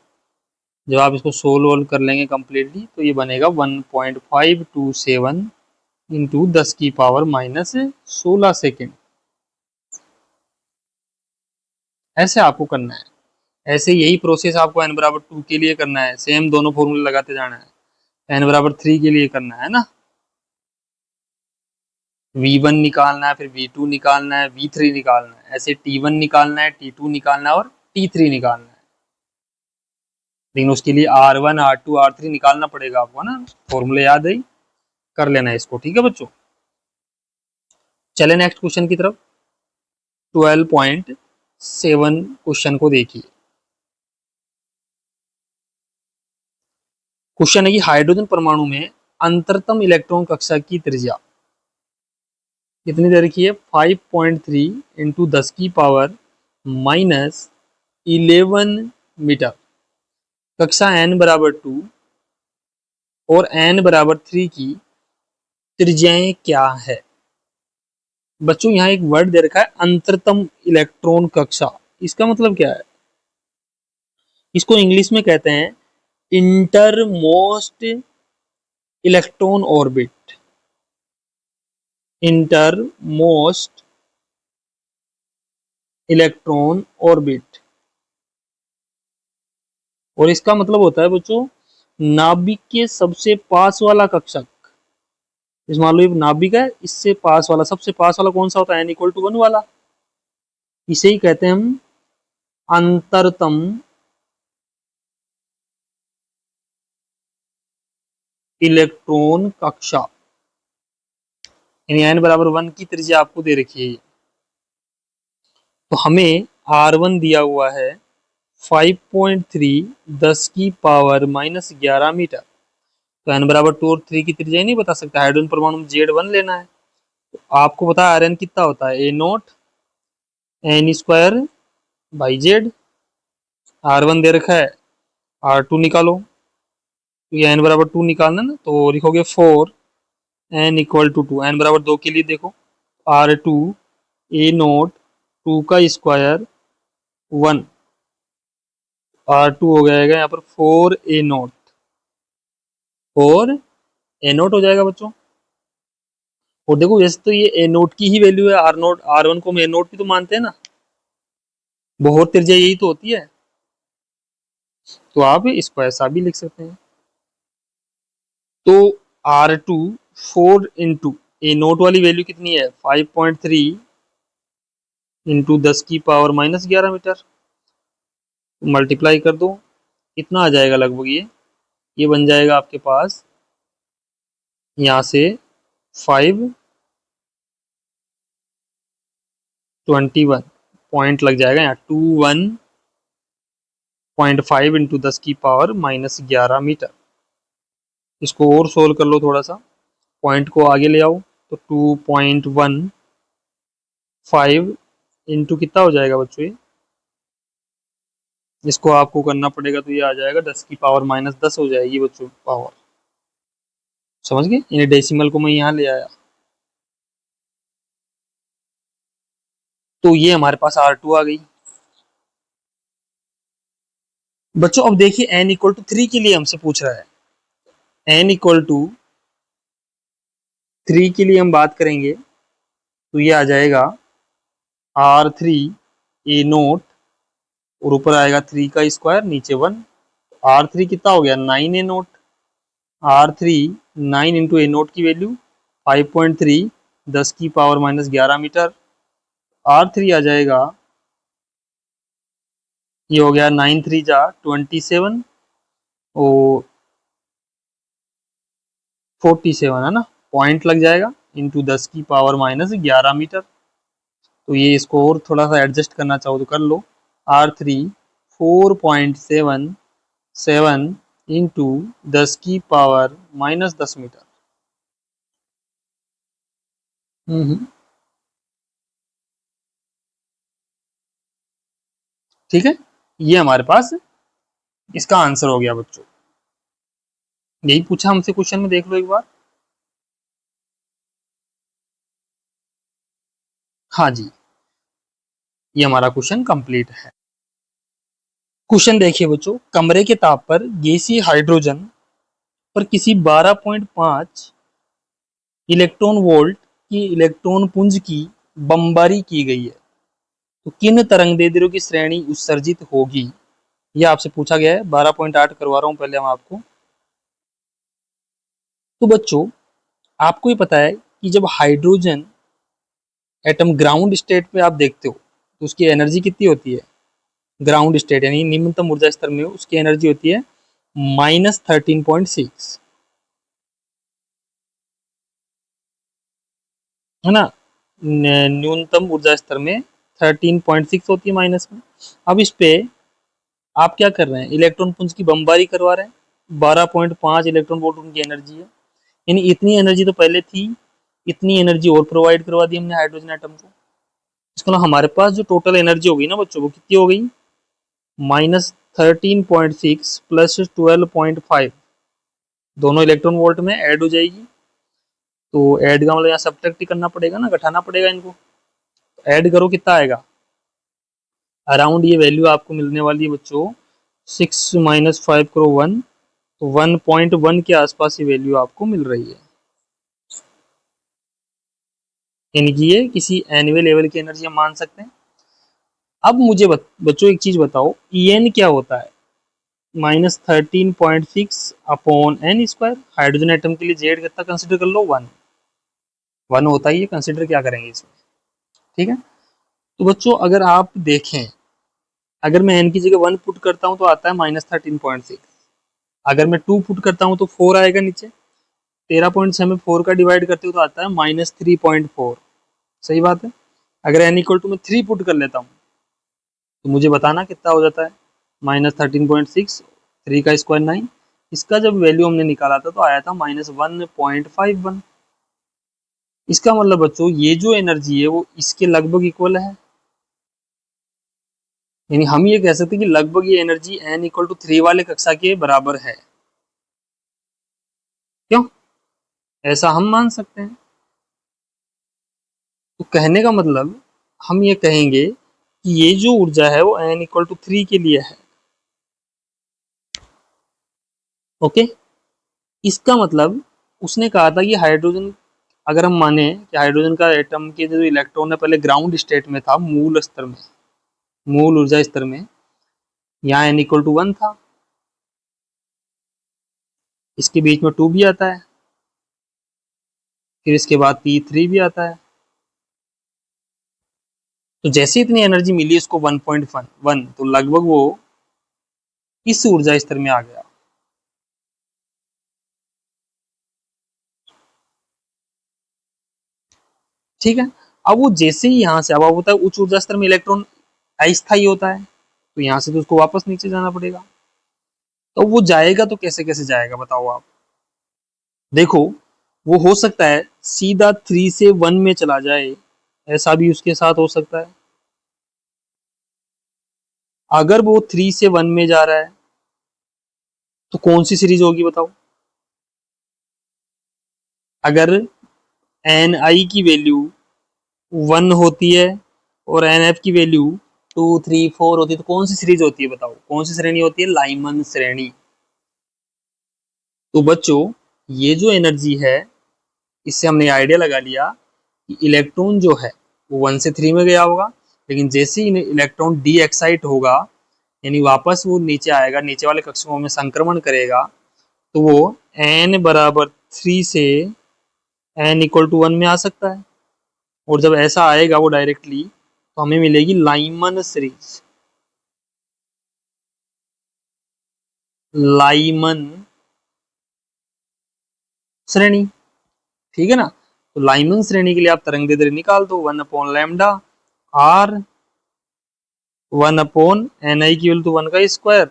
जब आप इसको सोल्व कर लेंगे कम्प्लीटली, तो ये बनेगा 1.527 इंटू 10⁻⁻16 सेकेंड। ऐसे आपको करना है, ऐसे यही प्रोसेस आपको n=2 के लिए करना है, सेम दोनों फॉर्मूले लगाते जाना है। n=3 के लिए करना है ना, V1 निकालना है, फिर V2 निकालना है, V3 निकालना है, ऐसे T1 निकालना है, T2 निकालना है और T3 निकालना है। लेकिन उसके लिए R1 R2 R3 निकालना पड़ेगा आपको ना, फॉर्मूले याद है, कर लेना है इसको। ठीक है बच्चों, चले नेक्स्ट क्वेश्चन की तरफ। 12.2 7 क्वेश्चन को देखिए। क्वेश्चन है कि हाइड्रोजन परमाणु में अंतरतम इलेक्ट्रॉन कक्षा की त्रिज्या कितनी दे रखी है? 5.3 इंटू 10 की पावर माइनस 11 मीटर। कक्षा n बराबर 2 और n बराबर 3 की त्रिज्याएं क्या है? बच्चों यहाँ एक वर्ड दे रखा है अंतरतम इलेक्ट्रॉन कक्षा। इसका मतलब क्या है? इसको इंग्लिश में कहते हैं innermost electron orbit. Innermost electron orbit. और इसका मतलब होता है बच्चों नाभिक के सबसे पास वाला कक्षक। इस मान लो ये नाभिक है, इससे पास वाला, सबसे पास वाला कौन सा होता है? n इक्वल टू 1 वाला। इसे ही कहते हैं हम अंतरतम इलेक्ट्रॉन कक्षा। यानी n बराबर 1 की त्रिज्या आपको दे रखी है। तो हमें R1 दिया हुआ है 5.3 10 की पावर माइनस 11 मीटर। तो n बराबर 2 और 3 की त्रिज्या नहीं बता सकता। हाइड्रोजन परमाणु में Z1 लेना है। तो आपको पता है Rn कितना होता है? A note n square by Z. R1 दे रखा है, R2 निकालो। तो ये n बराबर 2 निकालना ना, तो लिखोगे 4 n इक्वल टू 2। n बराबर 2 के लिए देखो R2 A नोट 2 का स्क्वायर 1, R2 हो जाएगा यहाँ पर 4 A नोट, 4 A नोट हो जाएगा बच्चों। और देखो वैसे तो ये A नोट की ही वैल्यू है, R नोट R1 को हम A नोट भी तो मानते हैं ना। बहुत त्रिज्या यही तो होती है। तो आप इसको ऐसा भी लिख सकते हैं। तो R2 4 इंटू ए नोट वाली वैल्यू कितनी है? 5.3 इंटू 10 की पावर माइनस 11 मीटर। मल्टीप्लाई कर दो, कितना आ जाएगा लगभग? ये बन जाएगा आपके पास यहाँ से 521 पॉइंट लग जाएगा यहाँ 21.5 इंटू 10 की पावर माइनस 11 मीटर। इसको और सोल्व कर लो थोड़ा सा, पॉइंट को आगे ले आओ। तो 2.15 इंटू कितना हो जाएगा बच्चों? ये इसको आपको करना पड़ेगा, तो ये आ जाएगा 10 की पावर माइनस 10 हो जाएगी बच्चों पावर। समझ गए? यानी डेसिमल को मैं यहाँ ले आया। तो ये हमारे पास R2 आ गई। बच्चों अब देखिए n इक्वल टू 3 के लिए हमसे पूछ रहा है। n इक्वल टू 3 के लिए हम बात करेंगे तो ये आ जाएगा R3 A नोट और ऊपर आएगा 3 का स्क्वायर, नीचे 1। R3 कितना हो गया? 9 A note. R3 9 into A note की वैल्यू 5.3 10 की पावर माइनस 11 मीटर। R3 आ जाएगा, ये हो गया 9 3 जा 27 और 47 है ना, पॉइंट लग जाएगा इंटू 10 की पावर माइनस 11 मीटर। तो ये इसको और थोड़ा सा एडजस्ट करना चाहो तो कर लो। R3 4.77 इंटू 10 की पावर माइनस 10 मीटर। ठीक है, ये हमारे पास इसका आंसर हो गया बच्चों। यही पूछा हमसे क्वेश्चन में, देख लो एक बार। हाँ जी, ये हमारा क्वेश्चन कंप्लीट है। क्वेश्चन देखिए बच्चों, कमरे के ताप पर गैसीय हाइड्रोजन पर किसी 12.5 इलेक्ट्रॉन वोल्ट की इलेक्ट्रॉन पुंज की बमबारी की गई है, तो किन तरंगदैर्ध्यों की श्रेणी उत्सर्जित होगी? यह आपसे पूछा गया है। 12.8 करवा रहा हूं पहले हम आपको। तो बच्चों आपको ही पता है कि जब हाइड्रोजन एटम ग्राउंड स्टेट पे आप देखते हो तो उसकी एनर्जी कितनी होती है? ग्राउंड स्टेट यानी निम्नतम ऊर्जा स्तर में उसकी एनर्जी होती है -13.6, है ना, न्यूनतम ऊर्जा स्तर में 13.6 होती है माइनस में। अब इस पे आप क्या कर रहे हैं, इलेक्ट्रॉन पुंज की बमबारी करवा रहे हैं। 12.5 इलेक्ट्रॉन वोल्ट उनकी एनर्जी है, यानी इतनी एनर्जी तो पहले थी, इतनी एनर्जी और प्रोवाइड करवा दी हमने हाइड्रोजन एटम को। इसके अलावा हमारे पास जो टोटल एनर्जी होगी ना बच्चों, वो कितनी हो गई, -13.6 प्लस 12.5, दोनों इलेक्ट्रॉन वोल्ट में ऐड हो जाएगी। तो ऐड का मतलब यहाँ सब्ट्रैक्ट ही करना पड़ेगा ना, घटाना पड़ेगा इनको। ऐड करो कितना आएगा, अराउंड ये वैल्यू आपको मिलने वाली है बच्चों 6 - 5 करो 1, तो 1.1 के आसपास ये वैल्यू आपको मिल रही है। यानी कि ये किसी एनवे लेवल की एनर्जी हम मान सकते हैं। अब मुझे बच्चों एक चीज बताओ, En क्या होता है, -13.6 upon n square. Hydrogen atom के लिए जेड कितना कंसिडर कर लो, 1 होता ही है, कंसिडर क्या करेंगे इसमें, ठीक है। तो बच्चों अगर आप देखें, अगर मैं एन की जगह 1 पुट करता हूँ तो आता है -13.6, अगर मैं 2 पुट करता हूँ तो 4 आएगा नीचे, 13.6 में 4 का डिवाइड करते हो तो आता है -3.4। सही बात है। अगर एन इक्वल टू मैं 3 पुट कर लेता हूँ तो मुझे बताना कितना हो जाता है, -13.6, 3 का स्क्वायर 9, इसका जब वैल्यू हमने निकाला था तो आया था -1.51। इसका मतलब बच्चों ये जो एनर्जी है वो इसके लगभग इक्वल है, यानी हम ये कह सकते हैं कि लगभग ये एनर्जी n इक्वल टू 3 वाले कक्षा के बराबर है। क्यों, ऐसा हम मान सकते हैं। तो कहने का मतलब हम ये कहेंगे कि ये जो ऊर्जा है वो n इक्वल टू 3 के लिए है। ओके, इसका मतलब उसने कहा था कि हाइड्रोजन, अगर हम माने कि हाइड्रोजन का एटम के जो इलेक्ट्रॉन है पहले ग्राउंड स्टेट में था, मूल स्तर में, मूल ऊर्जा स्तर में, यहाँ n इक्वल टू 1 था, इसके बीच में 2 भी आता है, फिर इसके बाद P3 भी आता है। तो जैसे इतनी एनर्जी मिली इसको 1.1, तो लगभग वो इस ऊर्जा स्तर में आ गया। ठीक है। अब वो जैसे ही यहाँ से, अब होता है उच्च ऊर्जा स्तर में इलेक्ट्रॉन अस्थायी होता है, तो यहाँ से तो उसको वापस नीचे जाना पड़ेगा। तो वो जाएगा तो कैसे कैसे जाएगा बताओ आप। देखो, वो हो सकता है सीधा 3 से 1 में चला जाए, ऐसा भी उसके साथ हो सकता है। अगर वो 3 से 1 में जा रहा है तो कौन सी सीरीज होगी बताओ। अगर एन आई की वैल्यू 1 होती है और एन एफ की वैल्यू 2, 3, 4 होती है, तो कौन सी सीरीज होती है बताओ, कौन सी श्रेणी होती है, लाइमन श्रेणी। तो बच्चों ये जो एनर्जी है, इससे हमने आइडिया लगा लिया कि इलेक्ट्रॉन जो है वो 1 से 3 में गया होगा, लेकिन जैसे ही इलेक्ट्रॉन डी एक्साइट होगा, यानी वापस वो नीचे आएगा, नीचे वाले कक्षकों में संक्रमण करेगा, तो वो n बराबर 3 से n इक्वल टू 1 में आ सकता है। और जब ऐसा आएगा वो डायरेक्टली, तो हमें मिलेगी लाइमन सीरीज। लाइमन श्रेणी, ठीक है ना। तो लाइमन श्रेणी के लिए आप तरंग दैर्ध्य निकाल दो, 1/लैम्डा r, 1/ni की वैल्यू तो 1 का स्क्वायर,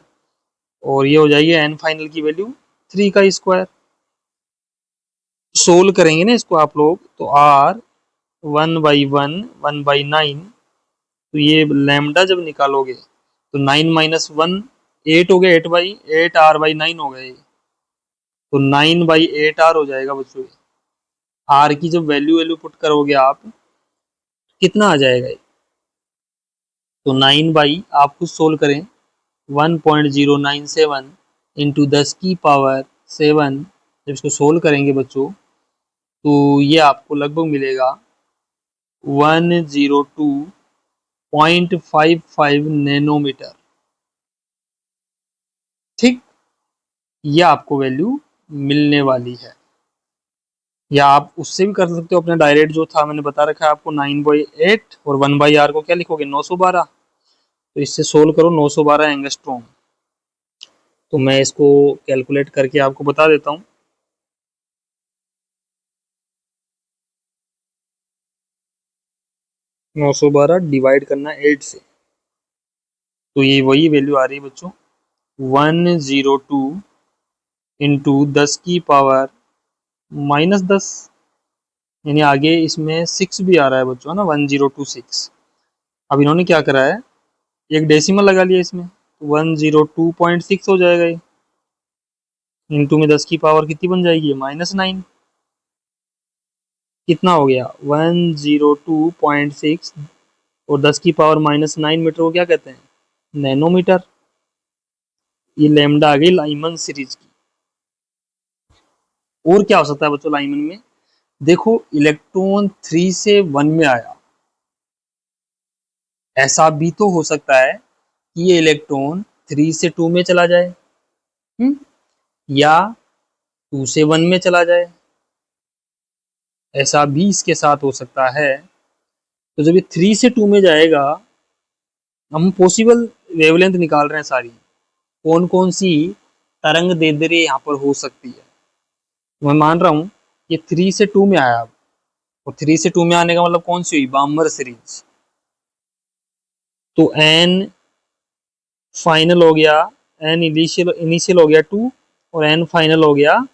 और ये हो जाएगी n फाइनल की वैल्यू 3 का स्क्वायर। सोल्व करेंगे ना इसको आप लोग, तो r 1/1, 1/9, तो ये लैम्डा जब निकालोगे तो 9 - 1 8 हो गया, 8/8 r/9 हो गए, तो 9/8 r हो जाएगा बच्चों। आर की जब वैल्यू वैल्यू पुट करोगे आप, कितना आ जाएगा ये? तो 9 आप खुद सोल्व करें, 1.097 इंटू 10⁻7, जब इसको सोल्व करेंगे बच्चों तो ये आपको लगभग मिलेगा 102.55 नैनोमीटर। ठीक, ये आपको वैल्यू मिलने वाली है। या आप उससे भी कर सकते हो अपना डायरेक्ट, जो था मैंने बता रखा है आपको 9/8, और 1/r को क्या लिखोगे, 912। तो इससे सोल्व करो 912 एंगस्ट्रॉम। तो मैं इसको कैलकुलेट करके आपको बता देता हूँ। 912 डिवाइड करना 8 से, तो ये वही वैल्यू आ रही है बच्चों 102 इंटू 10 की पावर -10, यानी आगे इसमें 6 भी आ रहा है बच्चों, है ना, 1026। अब इन्होंने क्या करा है, एक डेसिमल लगा लिया इसमें, 102.6 हो जाएगा ये, इंटू में 10 की पावर कितनी बन जाएगी, -9। कितना हो गया 102.6, और 10 की पावर -9 मीटर को क्या कहते हैं, नैनोमीटर। ये लैम्डा आ गई लाइमन सीरीज की। और क्या हो सकता है बच्चों लाइमन में, देखो इलेक्ट्रॉन 3 से 1 में आया, ऐसा भी तो हो सकता है कि ये इलेक्ट्रॉन 3 से 2 में चला जाए, या 2 से 1 में चला जाए, ऐसा भी इसके साथ हो सकता है। तो जब ये 3 से 2 में जाएगा, हम पॉसिबल वेवलेंथ निकाल रहे हैं सारी, कौन कौन सी तरंग दैर्ध्य यहाँ पर हो सकती है। तो मैं मान रहा हूँ ये 3 से 2 में आया, और 3 से 2 में आने का मतलब कौन सी हुई, बाम्बर सीरीज। तो एन फाइनल हो गया, एन इनिशियल इनिशियल हो गया 2, और एन फाइनल हो गया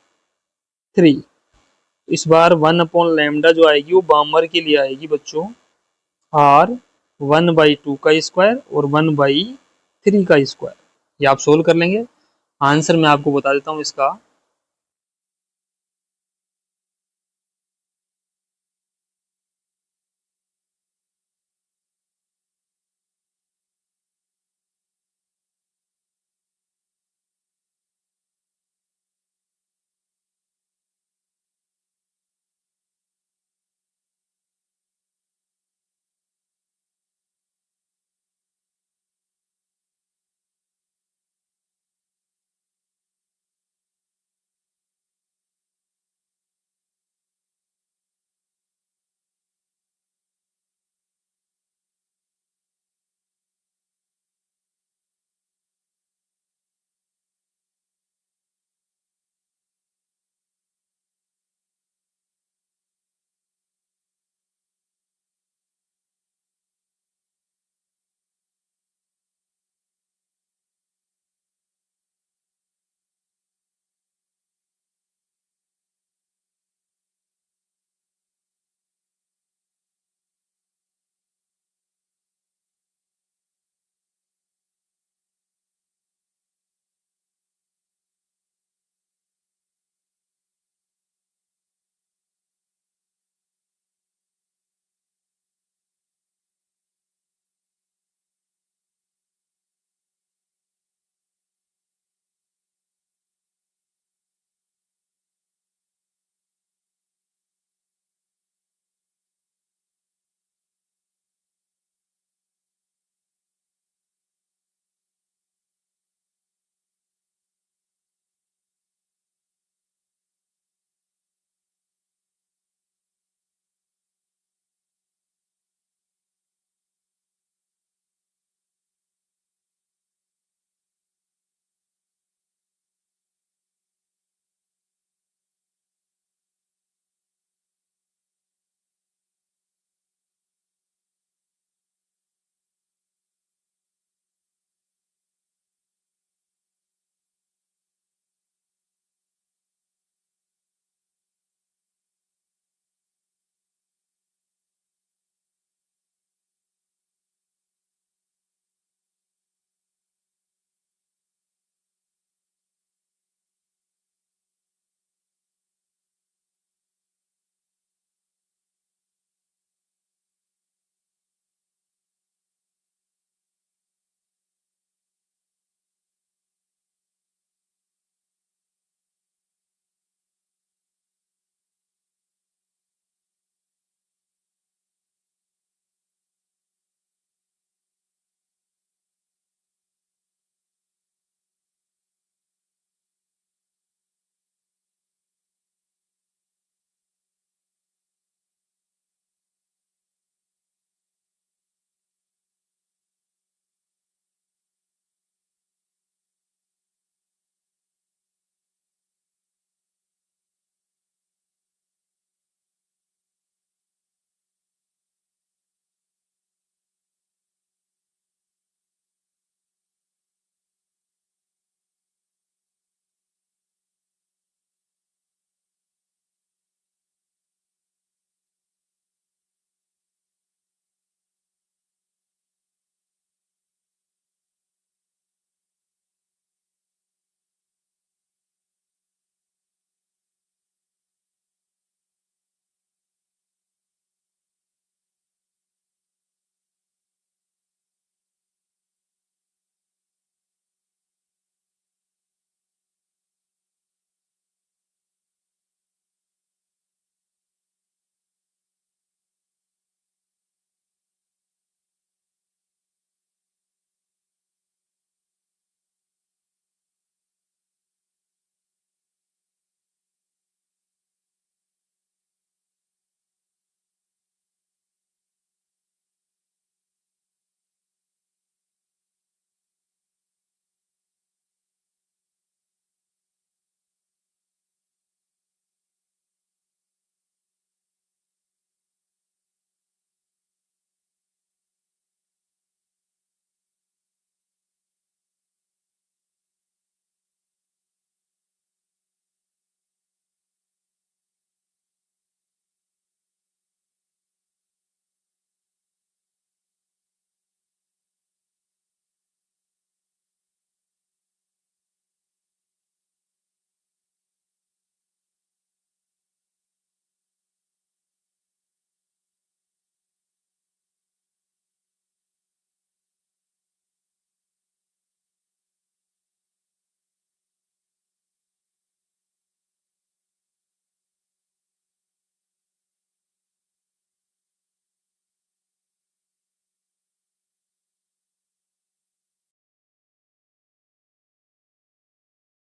3। इस बार 1 अपॉन लैम्डा जो आएगी वो बाम्बर के लिए आएगी बच्चों, आर 1/2 का स्क्वायर और 1/3 का स्क्वायर। ये आप सोल्व कर लेंगे। आंसर मैं आपको बता देता हूँ इसका,